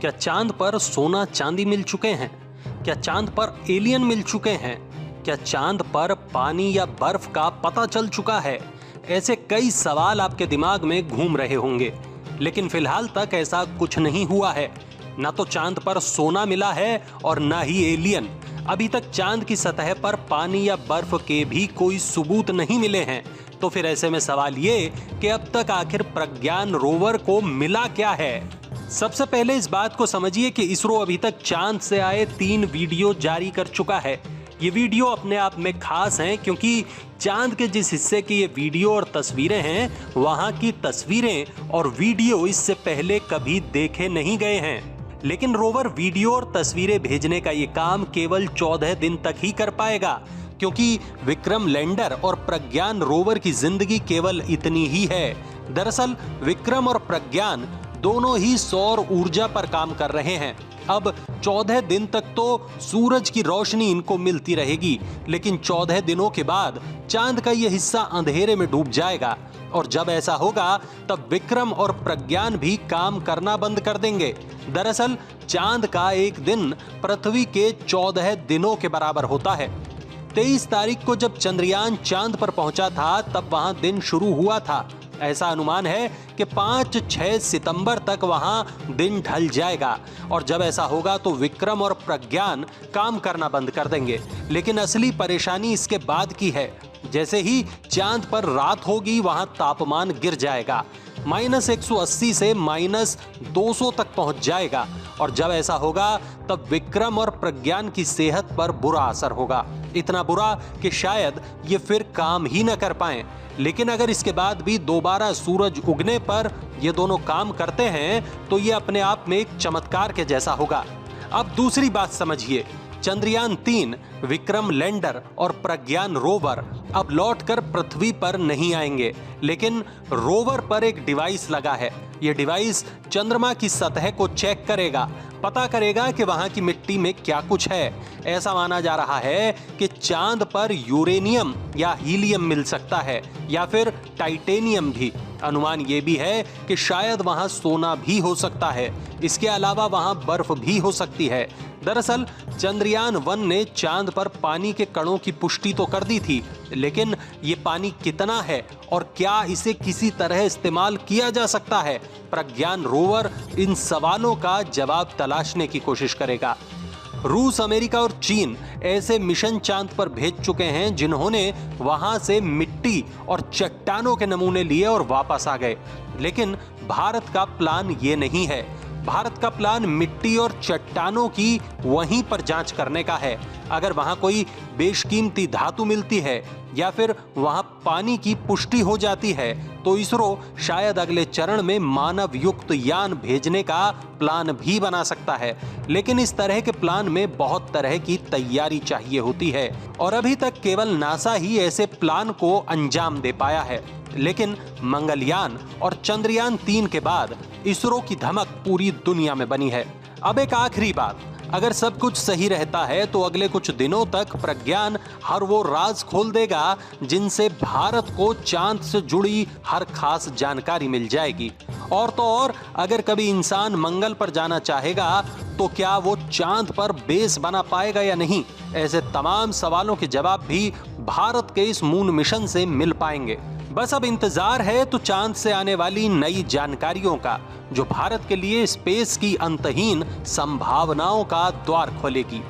क्या चांद पर सोना चांदी मिल चुके हैं? क्या चांद पर एलियन मिल चुके हैं? क्या चांद पर पानी या बर्फ का पता चल चुका है? ऐसे कई सवाल आपके दिमाग में घूम रहे होंगे, लेकिन फिलहाल तक ऐसा कुछ नहीं हुआ है। ना तो चांद पर सोना मिला है और ना ही एलियन। अभी तक चांद की सतह पर पानी या बर्फ के भी कोई सबूत नहीं मिले हैं। तो फिर ऐसे में सवाल ये कि अब तक आखिर प्रज्ञान रोवर को मिला क्या है? सबसे पहले इस बात को समझिए कि इसरो अभी तक चांद से आए 3 वीडियो जारी कर चुका है। ये वीडियो अपने आप में खास हैं क्योंकि चांद के जिस हिस्से की ये वीडियो और तस्वीरें हैं, वहां की तस्वीरें और वीडियो इससे पहले कभी देखे नहीं गए हैं। लेकिन रोवर वीडियो और तस्वीरें भेजने का ये काम केवल 14 दिन तक ही कर पाएगा, क्योंकि विक्रम लैंडर और प्रज्ञान रोवर की जिंदगी केवल इतनी ही है। दरअसल विक्रम और प्रज्ञान दोनों ही सौर ऊर्जा पर काम कर रहे हैं। अब 14 दिन तक तो सूरज की रोशनी इनको मिलती रहेगी, लेकिन 14 दिनों के बाद चांद का यह हिस्सा अंधेरे में डूब जाएगा और जब ऐसा होगा तब विक्रम और प्रज्ञान भी काम करना बंद कर देंगे। दरअसल चांद का एक दिन पृथ्वी के 14 दिनों के बराबर होता है। 23 तारीख को जब चंद्रयान चांद पर पहुंचा था तब वहां दिन शुरू हुआ था। ऐसा अनुमान है कि 5-6 सितंबर तक वहां दिन ढल जाएगा और जब ऐसा होगा तो विक्रम और प्रज्ञान काम करना बंद कर देंगे। लेकिन असली परेशानी इसके बाद की है। जैसे ही चांद पर रात होगी वहां तापमान गिर जाएगा, -180 से -200 तक पहुंच जाएगा और जब ऐसा होगा तब विक्रम और प्रज्ञान की सेहत पर बुरा असर होगा। इतना बुरा कि शायद ये फिर काम ही न कर पाएं। लेकिन अगर इसके बाद भी दोबारा सूरज उगने पर ये दोनों काम करते हैं तो ये अपने आप में एक चमत्कार के जैसा होगा। अब दूसरी बात समझिए, चंद्रयान 3, विक्रम लैंडर और प्रज्ञान रोवर अब लौटकर पृथ्वी पर नहीं आएंगे, लेकिन रोवर पर एक डिवाइस लगा है। यह डिवाइस चंद्रमा की सतह को चेक करेगा, पता करेगा कि वहां की मिट्टी में क्या कुछ है। ऐसा माना जा रहा है कि चांद पर यूरेनियम या हीलियम मिल सकता है या फिर टाइटेनियम भी। अनुमान ये भी है कि शायद वहां सोना भी हो सकता है। इसके अलावा वहां बर्फ भी हो सकती है। दरअसल चंद्रयान 1 ने चांद पर पानी के कणों की पुष्टि तो कर दी थी, लेकिन ये पानी कितना है और क्या इसे किसी तरह इस्तेमाल किया जा सकता है, प्रज्ञान रोवर इन सवालों का जवाब तलाशने की कोशिश करेगा। रूस, अमेरिका और चीन ऐसे मिशन चांद पर भेज चुके हैं जिन्होंने वहां से मिट्टी और चट्टानों के नमूने लिए और वापस आ गए। लेकिन भारत का प्लान ये नहीं है। भारत का प्लान मिट्टी और चट्टानों की वहीं पर जांच करने का है। अगर वहां कोई बेशकीमती धातु मिलती है या फिर वहां पानी की पुष्टि हो जाती है तो इसरो शायद अगले चरण में मानव युक्त यान भेजने का प्लान भी बना सकता है। लेकिन इस तरह के प्लान में बहुत तरह की तैयारी चाहिए होती है और अभी तक केवल नासा ही ऐसे प्लान को अंजाम दे पाया है। लेकिन मंगलयान और चंद्रयान 3 के बाद इसरो की धमक पूरी दुनिया में बनी है। अब एक आखिरी बात, अगर सब कुछ सही रहता है तो अगले कुछ दिनों तक प्रज्ञान हर वो राज खोल देगा जिनसे भारत को चांद से जुड़ी हर खास जानकारी मिल जाएगी। और तो और अगर कभी इंसान मंगल पर जाना चाहेगा तो क्या वो चांद पर बेस बना पाएगा या नहीं, ऐसे तमाम सवालों के जवाब भी भारत के इस मून मिशन से मिल पाएंगे। बस अब इंतजार है तो चांद से आने वाली नई जानकारियों का, जो भारत के लिए स्पेस की अंतहीन संभावनाओं का द्वार खोलेगी।